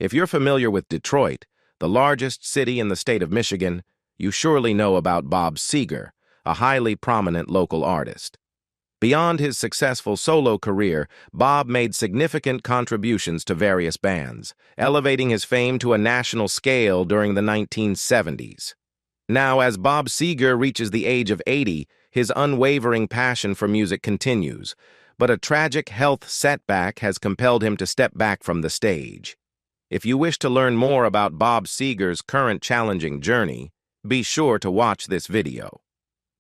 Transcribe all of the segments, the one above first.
If you're familiar with Detroit, the largest city in the state of Michigan, you surely know about Bob Seger, a highly prominent local artist. Beyond his successful solo career, Bob made significant contributions to various bands, elevating his fame to a national scale during the 1970s. Now, as Bob Seger reaches the age of 80, his unwavering passion for music continues, but a tragic health setback has compelled him to step back from the stage. If you wish to learn more about Bob Seger's current challenging journey, be sure to watch this video.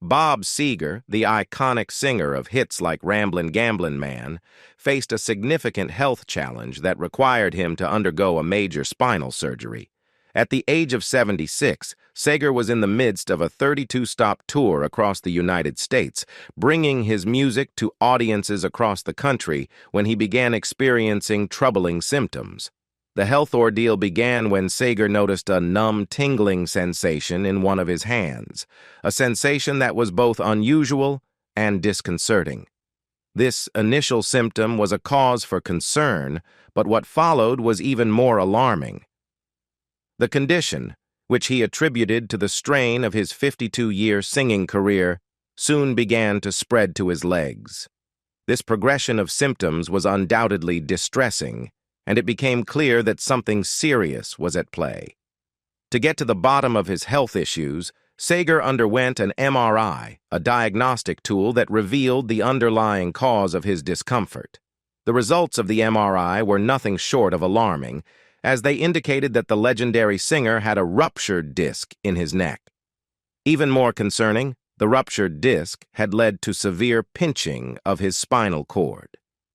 Bob Seger, the iconic singer of hits like Ramblin' Gamblin' Man, faced a significant health challenge that required him to undergo a major spinal surgery. At the age of 76, Seger was in the midst of a 32-stop tour across the United States, bringing his music to audiences across the country when he began experiencing troubling symptoms. The health ordeal began when Seger noticed a numb, tingling sensation in one of his hands, a sensation that was both unusual and disconcerting. This initial symptom was a cause for concern, but what followed was even more alarming. The condition, which he attributed to the strain of his 52-year singing career, soon began to spread to his legs. This progression of symptoms was undoubtedly distressing, and it became clear that something serious was at play. To get to the bottom of his health issues, Seger underwent an MRI, a diagnostic tool that revealed the underlying cause of his discomfort. The results of the MRI were nothing short of alarming, as they indicated that the legendary singer had a ruptured disc in his neck. Even more concerning, the ruptured disc had led to severe pinching of his spinal cord.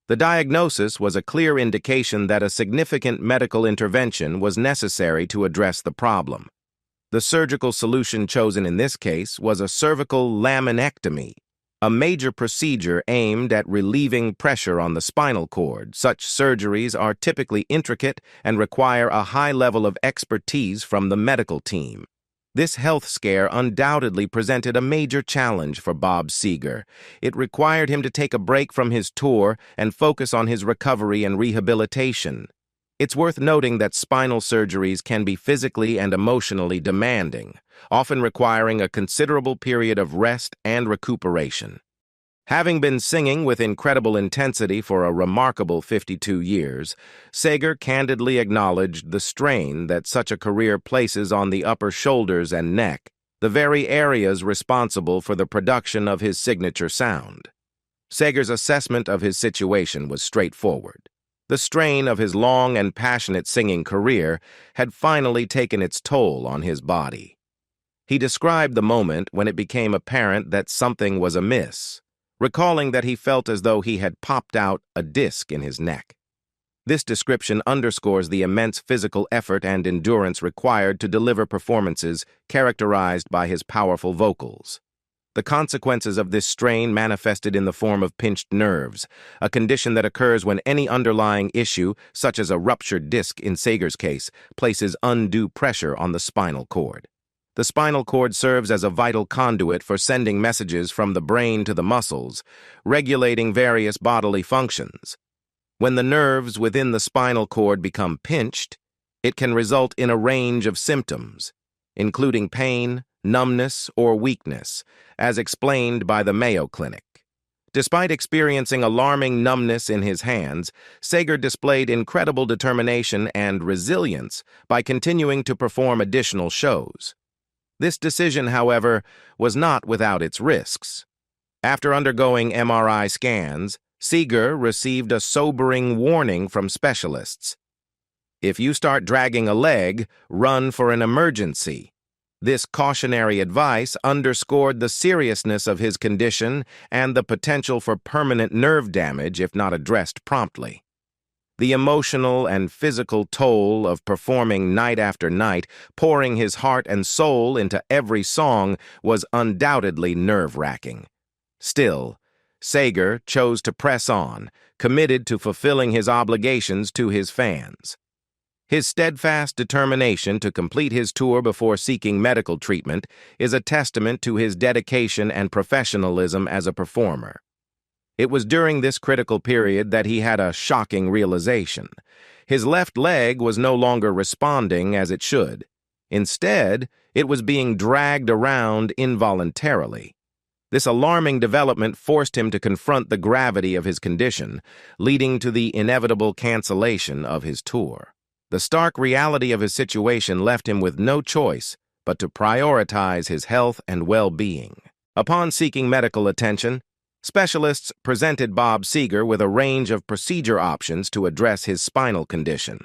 The diagnosis was a clear indication that a significant medical intervention was necessary to address the problem. The surgical solution chosen in this case was a cervical laminectomy, a major procedure aimed at relieving pressure on the spinal cord. Such surgeries are typically intricate and require a high level of expertise from the medical team. This health scare undoubtedly presented a major challenge for Bob Seger. It required him to take a break from his tour and focus on his recovery and rehabilitation. It's worth noting that spinal surgeries can be physically and emotionally demanding, often requiring a considerable period of rest and recuperation. Having been singing with incredible intensity for a remarkable 52 years, Seger candidly acknowledged the strain that such a career places on the upper shoulders and neck, the very areas responsible for the production of his signature sound. Seger's assessment of his situation was straightforward. The strain of his long and passionate singing career had finally taken its toll on his body. He described the moment when it became apparent that something was amiss, recalling that he felt as though he had popped out a disc in his neck. This description underscores the immense physical effort and endurance required to deliver performances characterized by his powerful vocals. The consequences of this strain manifested in the form of pinched nerves, a condition that occurs when any underlying issue, such as a ruptured disc in Seger's case, places undue pressure on the spinal cord. The spinal cord serves as a vital conduit for sending messages from the brain to the muscles, regulating various bodily functions. When the nerves within the spinal cord become pinched, it can result in a range of symptoms, including pain, numbness, or weakness, as explained by the Mayo Clinic. Despite experiencing alarming numbness in his hands, Seger displayed incredible determination and resilience by continuing to perform additional shows. This decision, however, was not without its risks. After undergoing MRI scans, Seger received a sobering warning from specialists. "If you start dragging a leg, run for an emergency." This cautionary advice underscored the seriousness of his condition and the potential for permanent nerve damage if not addressed promptly. The emotional and physical toll of performing night after night, pouring his heart and soul into every song, was undoubtedly nerve-wracking. Still, Seger chose to press on, committed to fulfilling his obligations to his fans. His steadfast determination to complete his tour before seeking medical treatment is a testament to his dedication and professionalism as a performer. It was during this critical period that he had a shocking realization. His left leg was no longer responding as it should. Instead, it was being dragged around involuntarily. This alarming development forced him to confront the gravity of his condition, leading to the inevitable cancellation of his tour. The stark reality of his situation left him with no choice but to prioritize his health and well-being. Upon seeking medical attention, specialists presented Bob Seger with a range of procedure options to address his spinal condition.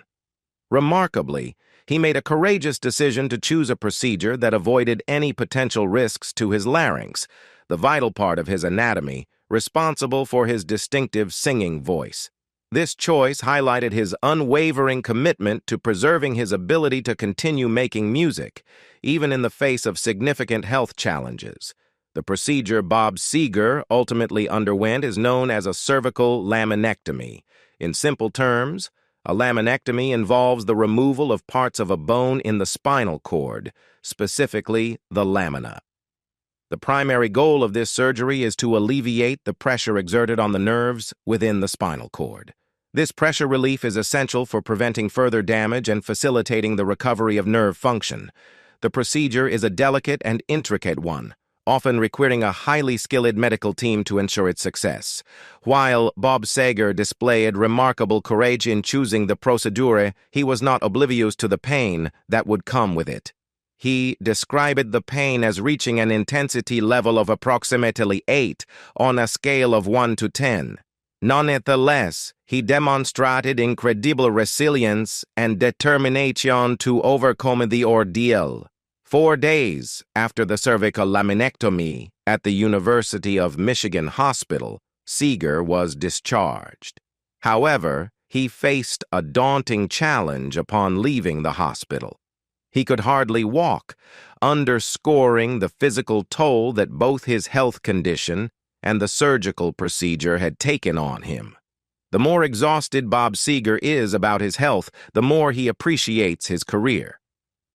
Remarkably, he made a courageous decision to choose a procedure that avoided any potential risks to his larynx, the vital part of his anatomy, responsible for his distinctive singing voice. This choice highlighted his unwavering commitment to preserving his ability to continue making music, even in the face of significant health challenges. The procedure Bob Seger ultimately underwent is known as a cervical laminectomy. In simple terms, a laminectomy involves the removal of parts of a bone in the spinal cord, specifically the lamina. The primary goal of this surgery is to alleviate the pressure exerted on the nerves within the spinal cord. This pressure relief is essential for preventing further damage and facilitating the recovery of nerve function. The procedure is a delicate and intricate one, often requiring a highly skilled medical team to ensure its success. While Bob Seger displayed remarkable courage in choosing the procedure, he was not oblivious to the pain that would come with it. He described the pain as reaching an intensity level of approximately 8 on a scale of 1 to 10. Nonetheless, he demonstrated incredible resilience and determination to overcome the ordeal. 4 days after the cervical laminectomy at the University of Michigan Hospital, Seger was discharged. However, he faced a daunting challenge upon leaving the hospital. He could hardly walk, underscoring the physical toll that both his health condition and the surgical procedure had taken on him. The more exhausted Bob Seger is about his health, the more he appreciates his career.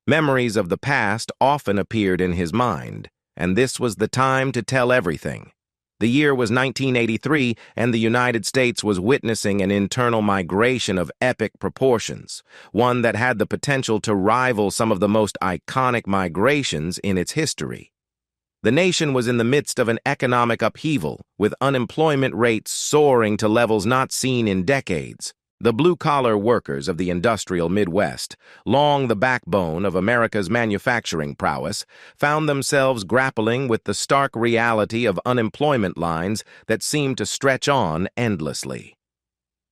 Memories of the past often appeared in his mind, and this was the time to tell everything. The year was 1983, and the United States was witnessing an internal migration of epic proportions, one that had the potential to rival some of the most iconic migrations in its history. The nation was in the midst of an economic upheaval, with unemployment rates soaring to levels not seen in decades. The blue-collar workers of the industrial Midwest, long the backbone of America's manufacturing prowess, found themselves grappling with the stark reality of unemployment lines that seemed to stretch on endlessly.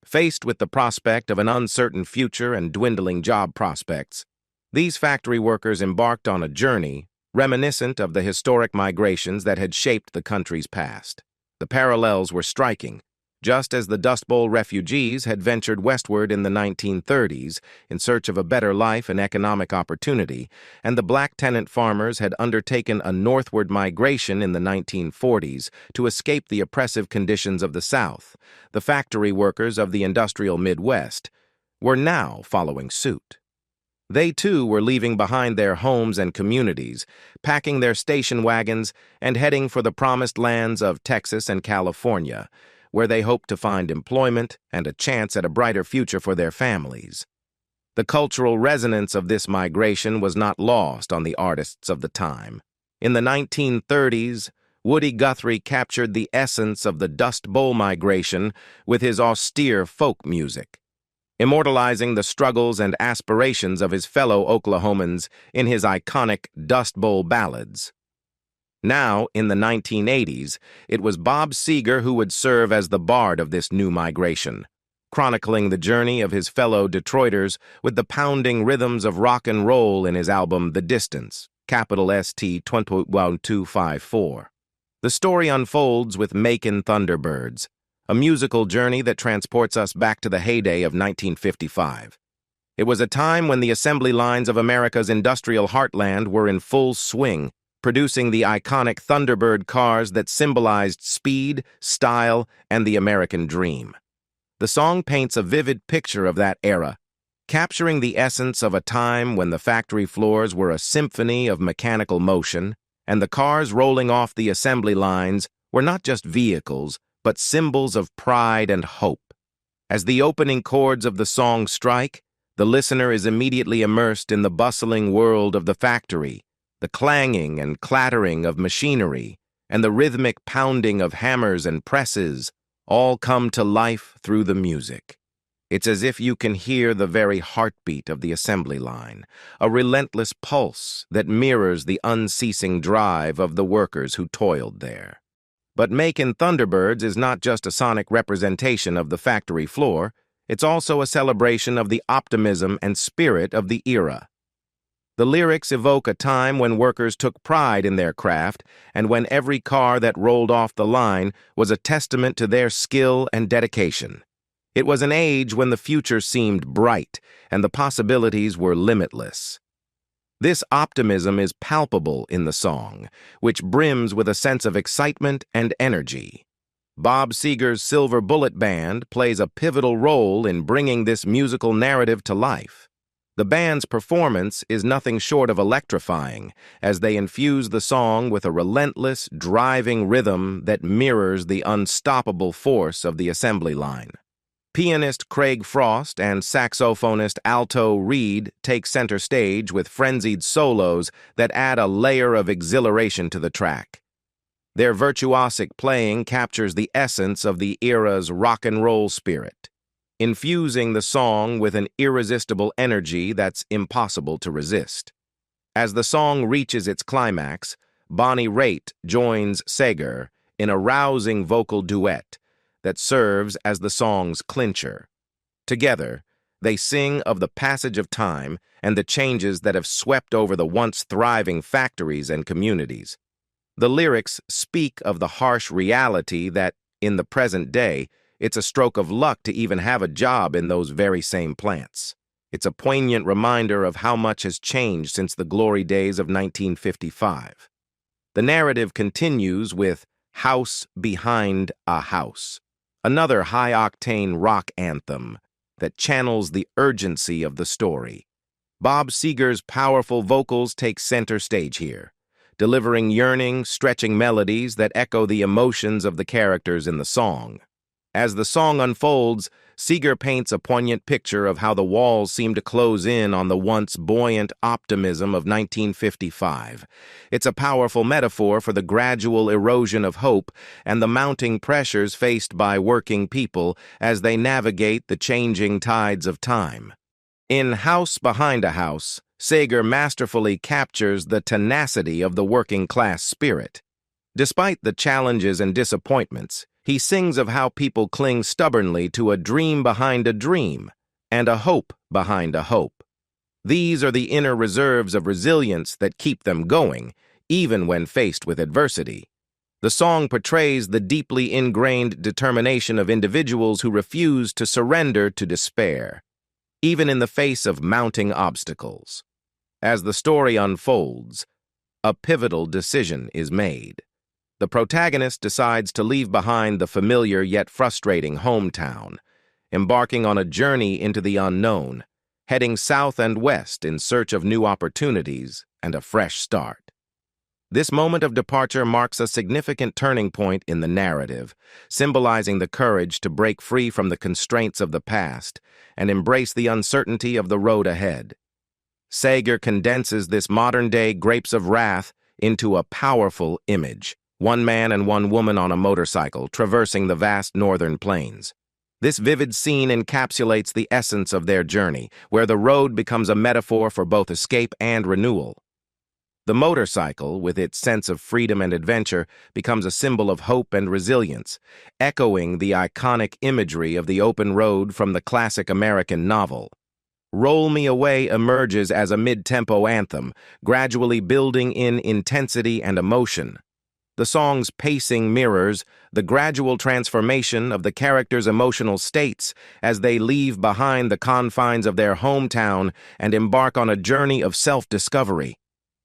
Faced with the prospect of an uncertain future and dwindling job prospects, these factory workers embarked on a journey reminiscent of the historic migrations that had shaped the country's past. The parallels were striking. Just as the Dust Bowl refugees had ventured westward in the 1930s in search of a better life and economic opportunity, and the black tenant farmers had undertaken a northward migration in the 1940s to escape the oppressive conditions of the South, the factory workers of the industrial Midwest were now following suit. They, too, were leaving behind their homes and communities, packing their station wagons, and heading for the promised lands of Texas and California, where they hoped to find employment and a chance at a brighter future for their families. The cultural resonance of this migration was not lost on the artists of the time. In the 1930s, Woody Guthrie captured the essence of the Dust Bowl migration with his austere folk music, immortalizing the struggles and aspirations of his fellow Oklahomans in his iconic Dust Bowl ballads. Now, in the 1980s, it was Bob Seger who would serve as the bard of this new migration, chronicling the journey of his fellow Detroiters with the pounding rhythms of rock and roll in his album The Distance, capital ST 21254. The story unfolds with Macon Thunderbirds, a musical journey that transports us back to the heyday of 1955. It was a time when the assembly lines of America's industrial heartland were in full swing, producing the iconic Thunderbird cars that symbolized speed, style, and the American dream. The song paints a vivid picture of that era, capturing the essence of a time when the factory floors were a symphony of mechanical motion, and the cars rolling off the assembly lines were not just vehicles, but symbols of pride and hope. As the opening chords of the song strike, the listener is immediately immersed in the bustling world of the factory, the clanging and clattering of machinery, and the rhythmic pounding of hammers and presses all come to life through the music. It's as if you can hear the very heartbeat of the assembly line, a relentless pulse that mirrors the unceasing drive of the workers who toiled there. But Macon Thunderbirds is not just a sonic representation of the factory floor, it's also a celebration of the optimism and spirit of the era. The lyrics evoke a time when workers took pride in their craft and when every car that rolled off the line was a testament to their skill and dedication. It was an age when the future seemed bright and the possibilities were limitless. This optimism is palpable in the song, which brims with a sense of excitement and energy. Bob Seger's Silver Bullet Band plays a pivotal role in bringing this musical narrative to life. The band's performance is nothing short of electrifying, as they infuse the song with a relentless, driving rhythm that mirrors the unstoppable force of the assembly line. Pianist Craig Frost and saxophonist Alto Reed take center stage with frenzied solos that add a layer of exhilaration to the track. Their virtuosic playing captures the essence of the era's rock and roll spirit, infusing the song with an irresistible energy that's impossible to resist. As the song reaches its climax, Bonnie Raitt joins Seger in a rousing vocal duet that serves as the song's clincher. Together, they sing of the passage of time and the changes that have swept over the once thriving factories and communities. The lyrics speak of the harsh reality that, in the present day, it's a stroke of luck to even have a job in those very same plants. It's a poignant reminder of how much has changed since the glory days of 1955. The narrative continues with House Behind a House, another high-octane rock anthem that channels the urgency of the story. Bob Seger's powerful vocals take center stage here, delivering yearning, stretching melodies that echo the emotions of the characters in the song. As the song unfolds, Seger paints a poignant picture of how the walls seem to close in on the once buoyant optimism of 1955. It's a powerful metaphor for the gradual erosion of hope and the mounting pressures faced by working people as they navigate the changing tides of time. In House Behind a House, Seger masterfully captures the tenacity of the working-class spirit. Despite the challenges and disappointments, he sings of how people cling stubbornly to a dream behind a dream and a hope behind a hope. These are the inner reserves of resilience that keep them going, even when faced with adversity. The song portrays the deeply ingrained determination of individuals who refuse to surrender to despair, even in the face of mounting obstacles. As the story unfolds, a pivotal decision is made. The protagonist decides to leave behind the familiar yet frustrating hometown, embarking on a journey into the unknown, heading south and west in search of new opportunities and a fresh start. This moment of departure marks a significant turning point in the narrative, symbolizing the courage to break free from the constraints of the past and embrace the uncertainty of the road ahead. Seger condenses this modern-day Grapes of Wrath into a powerful image. One man and one woman on a motorcycle traversing the vast northern plains. This vivid scene encapsulates the essence of their journey, where the road becomes a metaphor for both escape and renewal. The motorcycle, with its sense of freedom and adventure, becomes a symbol of hope and resilience, echoing the iconic imagery of the open road from the classic American novel. Roll Me Away emerges as a mid-tempo anthem, gradually building in intensity and emotion. The song's pacing mirrors the gradual transformation of the characters' emotional states as they leave behind the confines of their hometown and embark on a journey of self-discovery.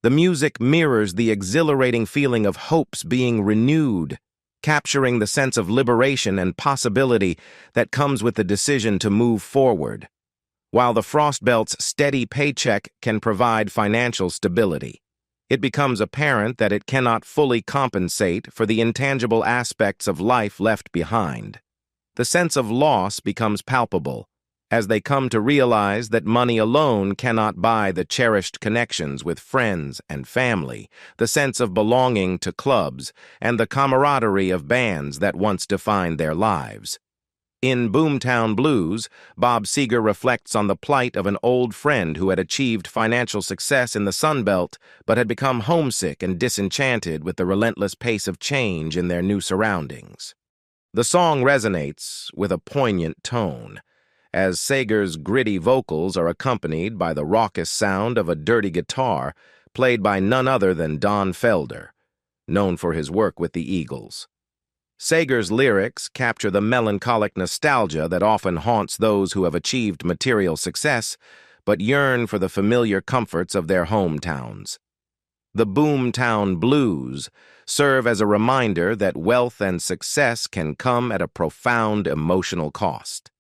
The music mirrors the exhilarating feeling of hopes being renewed, capturing the sense of liberation and possibility that comes with the decision to move forward. While the Frost Belt's steady paycheck can provide financial stability, it becomes apparent that it cannot fully compensate for the intangible aspects of life left behind. the sense of loss becomes palpable, as they come to realize that money alone cannot buy the cherished connections with friends and family, the sense of belonging to clubs, and the camaraderie of bands that once defined their lives. In Boomtown Blues, Bob Seger reflects on the plight of an old friend who had achieved financial success in the Sun Belt but had become homesick and disenchanted with the relentless pace of change in their new surroundings. The song resonates with a poignant tone, as Seger's gritty vocals are accompanied by the raucous sound of a dirty guitar played by none other than Don Felder, known for his work with the Eagles. Seger's lyrics capture the melancholic nostalgia that often haunts those who have achieved material success but yearn for the familiar comforts of their hometowns. The Boomtown Blues serve as a reminder that wealth and success can come at a profound emotional cost.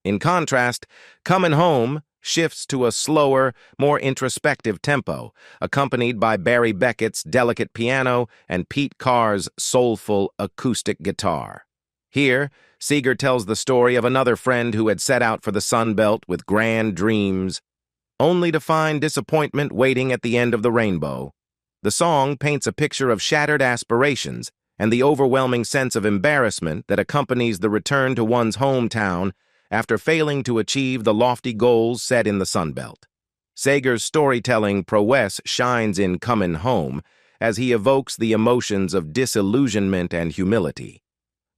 In contrast, Comin' Home shifts to a slower, more introspective tempo, accompanied by Barry Beckett's delicate piano and Pete Carr's soulful acoustic guitar. Here, Seger tells the story of another friend who had set out for the Sun Belt with grand dreams, only to find disappointment waiting at the end of the rainbow. The song paints a picture of shattered aspirations and the overwhelming sense of embarrassment that accompanies the return to one's hometown after failing to achieve the lofty goals set in the Sun Belt. Seger's storytelling prowess shines in Comin' Home as he evokes the emotions of disillusionment and humility.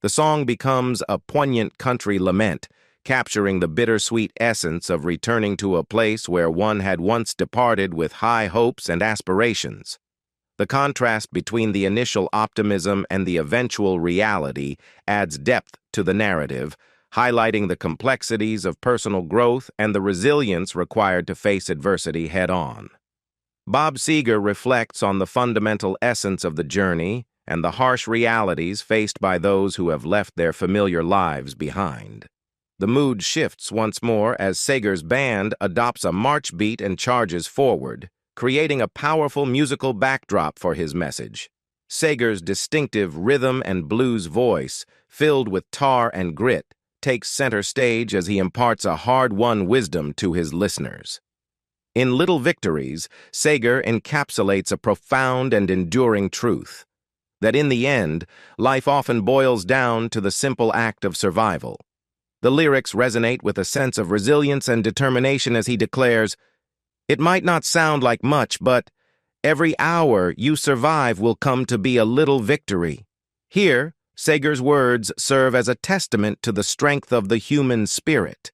The song becomes a poignant country lament, capturing the bittersweet essence of returning to a place where one had once departed with high hopes and aspirations. The contrast between the initial optimism and the eventual reality adds depth to the narrative, highlighting the complexities of personal growth and the resilience required to face adversity head-on. Bob Seger reflects on the fundamental essence of the journey and the harsh realities faced by those who have left their familiar lives behind. The mood shifts once more as Seger's band adopts a march beat and charges forward, creating a powerful musical backdrop for his message. Seger's distinctive rhythm and blues voice, filled with tar and grit, takes center stage as he imparts a hard-won wisdom to his listeners. In Little Victories, Seger encapsulates a profound and enduring truth, that in the end, life often boils down to the simple act of survival. The lyrics resonate with a sense of resilience and determination as he declares, "It might not sound like much, but every hour you survive will come to be a little victory." Here, Seger's words serve as a testament to the strength of the human spirit,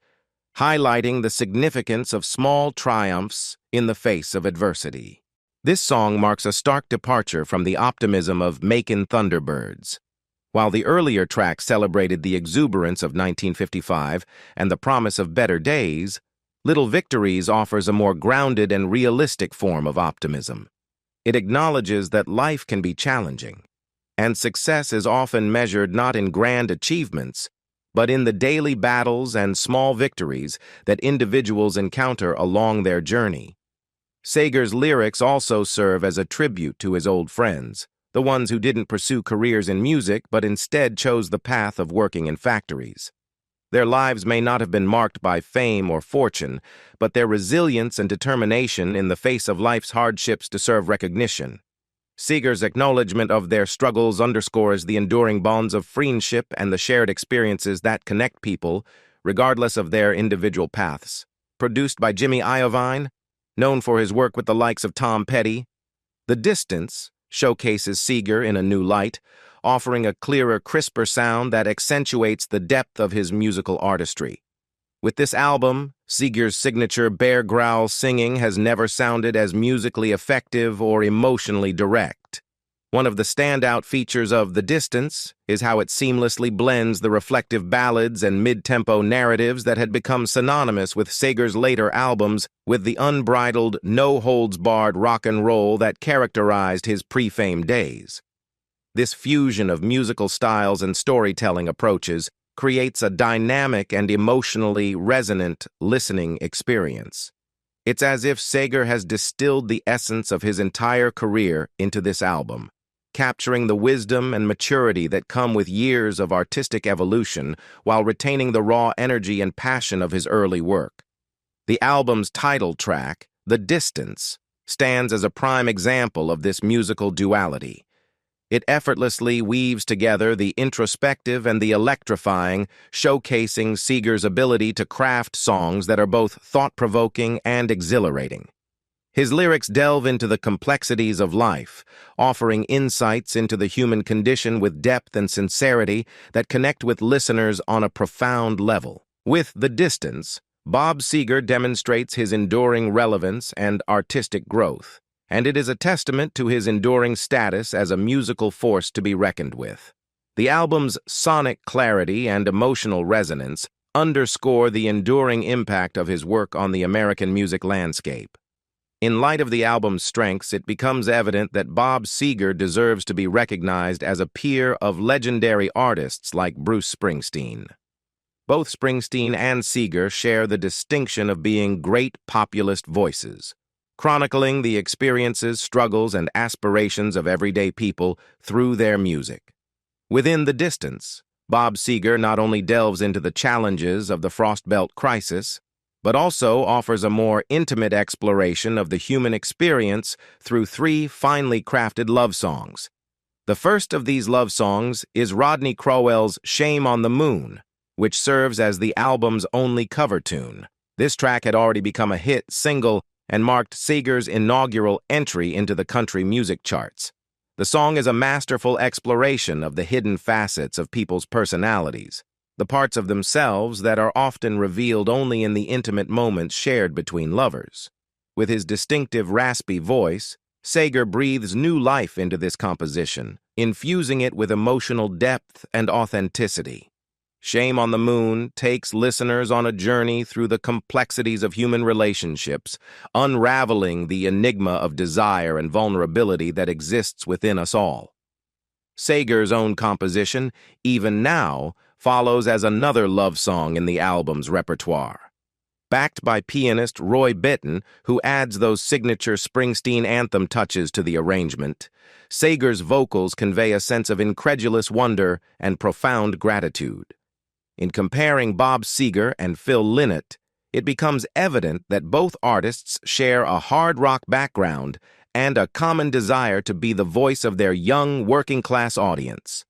highlighting the significance of small triumphs in the face of adversity. This song marks a stark departure from the optimism of Macon Thunderbirds. While the earlier track celebrated the exuberance of 1955 and the promise of better days, Little Victories offers a more grounded and realistic form of optimism. It acknowledges that life can be challenging, and success is often measured not in grand achievements, but in the daily battles and small victories that individuals encounter along their journey. Seger's lyrics also serve as a tribute to his old friends, the ones who didn't pursue careers in music but instead chose the path of working in factories. Their lives may not have been marked by fame or fortune, but their resilience and determination in the face of life's hardships deserve recognition. Seger's acknowledgement of their struggles underscores the enduring bonds of friendship and the shared experiences that connect people, regardless of their individual paths. Produced by Jimmy Iovine, known for his work with the likes of Tom Petty, The Distance showcases Seger in a new light, offering a clearer, crisper sound that accentuates the depth of his musical artistry. With this album, Seger's signature bear growl singing has never sounded as musically effective or emotionally direct. One of the standout features of The Distance is how it seamlessly blends the reflective ballads and mid-tempo narratives that had become synonymous with Seger's later albums with the unbridled, no-holds-barred rock and roll that characterized his pre-fame days. This fusion of musical styles and storytelling approaches creates a dynamic and emotionally resonant listening experience. It's as if Seger has distilled the essence of his entire career into this album, capturing the wisdom and maturity that come with years of artistic evolution while retaining the raw energy and passion of his early work. The album's title track, "The Distance," stands as a prime example of this musical duality. It effortlessly weaves together the introspective and the electrifying, showcasing Seger's ability to craft songs that are both thought-provoking and exhilarating. His lyrics delve into the complexities of life, offering insights into the human condition with depth and sincerity that connect with listeners on a profound level. With "The Distance," Bob Seger demonstrates his enduring relevance and artistic growth, and it is a testament to his enduring status as a musical force to be reckoned with. The album's sonic clarity and emotional resonance underscore the enduring impact of his work on the American music landscape. In light of the album's strengths, it becomes evident that Bob Seger deserves to be recognized as a peer of legendary artists like Bruce Springsteen. Both Springsteen and Seger share the distinction of being great populist voices, chronicling the experiences, struggles, and aspirations of everyday people through their music. Within "The Distance," Bob Seger not only delves into the challenges of the Frost Belt crisis, but also offers a more intimate exploration of the human experience through 3 finely crafted love songs. The first of these love songs is Rodney Crowell's "Shame on the Moon," which serves as the album's only cover tune. This track had already become a hit single and marked Seger's inaugural entry into the country music charts. The song is a masterful exploration of the hidden facets of people's personalities, the parts of themselves that are often revealed only in the intimate moments shared between lovers. With his distinctive raspy voice, Seger breathes new life into this composition, infusing it with emotional depth and authenticity. "Shame on the Moon" takes listeners on a journey through the complexities of human relationships, unraveling the enigma of desire and vulnerability that exists within us all. Seger's own composition, "Even Now," follows as another love song in the album's repertoire. Backed by pianist Roy Bittan, who adds those signature Springsteen anthem touches to the arrangement, Seger's vocals convey a sense of incredulous wonder and profound gratitude. In comparing Bob Seger and Phil Lynott, it becomes evident that both artists share a hard rock background and a common desire to be the voice of their young, working-class audience.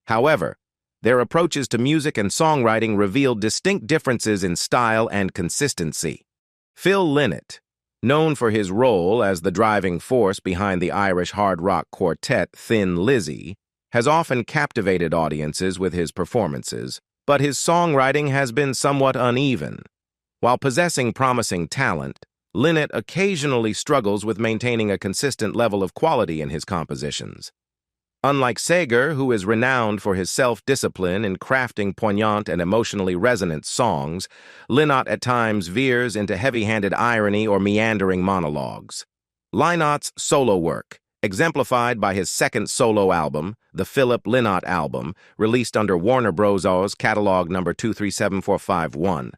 However, their approaches to music and songwriting reveal distinct differences in style and consistency. Phil Lynott, known for his role as the driving force behind the Irish hard rock quartet Thin Lizzy, has often captivated audiences with his performances, but his songwriting has been somewhat uneven. While possessing promising talent, Lynott occasionally struggles with maintaining a consistent level of quality in his compositions. Unlike Seger, who is renowned for his self-discipline in crafting poignant and emotionally resonant songs, Lynott at times veers into heavy-handed irony or meandering monologues. Lynott's solo work, exemplified by his second solo album, the Philip Lynott Album, released under Warner Bros.' catalog number 237451,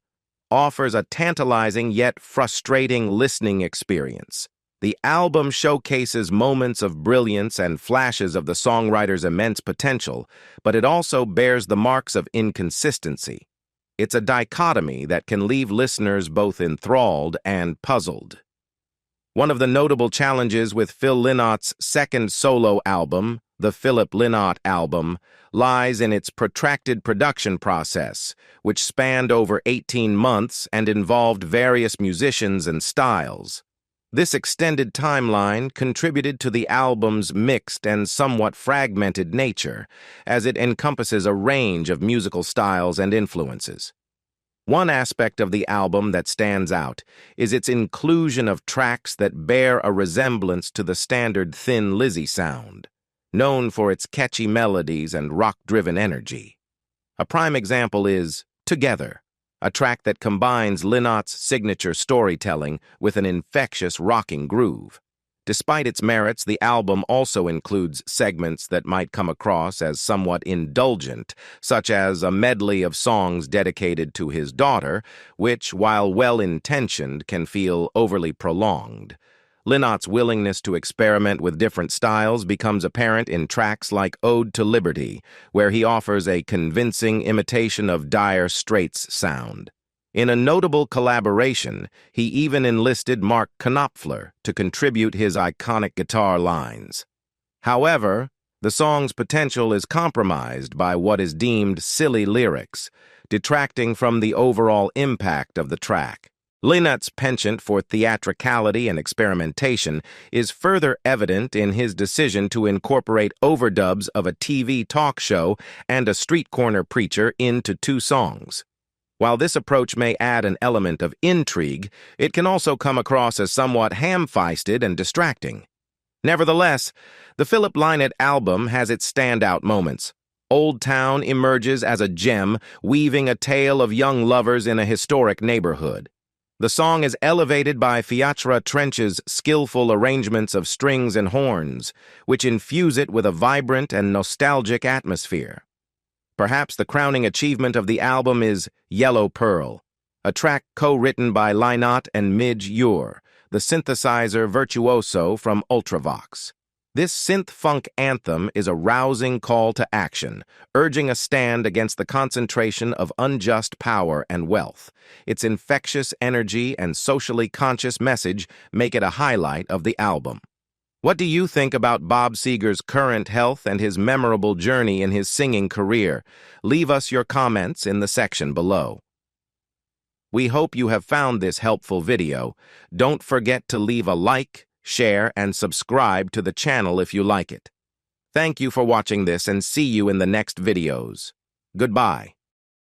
offers a tantalizing yet frustrating listening experience. The album showcases moments of brilliance and flashes of the songwriter's immense potential, but it also bears the marks of inconsistency. It's a dichotomy that can leave listeners both enthralled and puzzled. One of the notable challenges with Phil Lynott's second solo album, the Philip Lynott Album, lies in its protracted production process, which spanned over 18 months and involved various musicians and styles. This extended timeline contributed to the album's mixed and somewhat fragmented nature, as it encompasses a range of musical styles and influences. One aspect of the album that stands out is its inclusion of tracks that bear a resemblance to the standard Thin Lizzy sound, known for its catchy melodies and rock-driven energy. A prime example is "Together," a track that combines Lynott's signature storytelling with an infectious rocking groove. Despite its merits, the album also includes segments that might come across as somewhat indulgent, such as a medley of songs dedicated to his daughter, which, while well-intentioned, can feel overly prolonged. Lynott's willingness to experiment with different styles becomes apparent in tracks like Ode to Liberty, where he offers a convincing imitation of Dire Straits' sound. In a notable collaboration, he even enlisted Mark Knopfler to contribute his iconic guitar lines. However, the song's potential is compromised by what is deemed silly lyrics, detracting from the overall impact of the track. Lynott's penchant for theatricality and experimentation is further evident in his decision to incorporate overdubs of a TV talk show and a street corner preacher into two songs. While this approach may add an element of intrigue, it can also come across as somewhat ham-fisted and distracting. Nevertheless, the Philip Lynott album has its standout moments. Old Town emerges as a gem, weaving a tale of young lovers in a historic neighborhood. The song is elevated by Fiachra Trench's skillful arrangements of strings and horns, which infuse it with a vibrant and nostalgic atmosphere. Perhaps the crowning achievement of the album is Yellow Pearl, a track co-written by Lynott and Midge Ure, the synthesizer virtuoso from Ultravox. This synth-funk anthem is a rousing call to action, urging a stand against the concentration of unjust power and wealth. Its infectious energy and socially conscious message make it a highlight of the album. What do you think about Bob Seger's current health and his memorable journey in his singing career? Leave us your comments in the section below. We hope you have found this helpful video. Don't forget to leave a like, share, and subscribe to the channel if you like it. Thank you for watching this and see you in the next videos. Goodbye.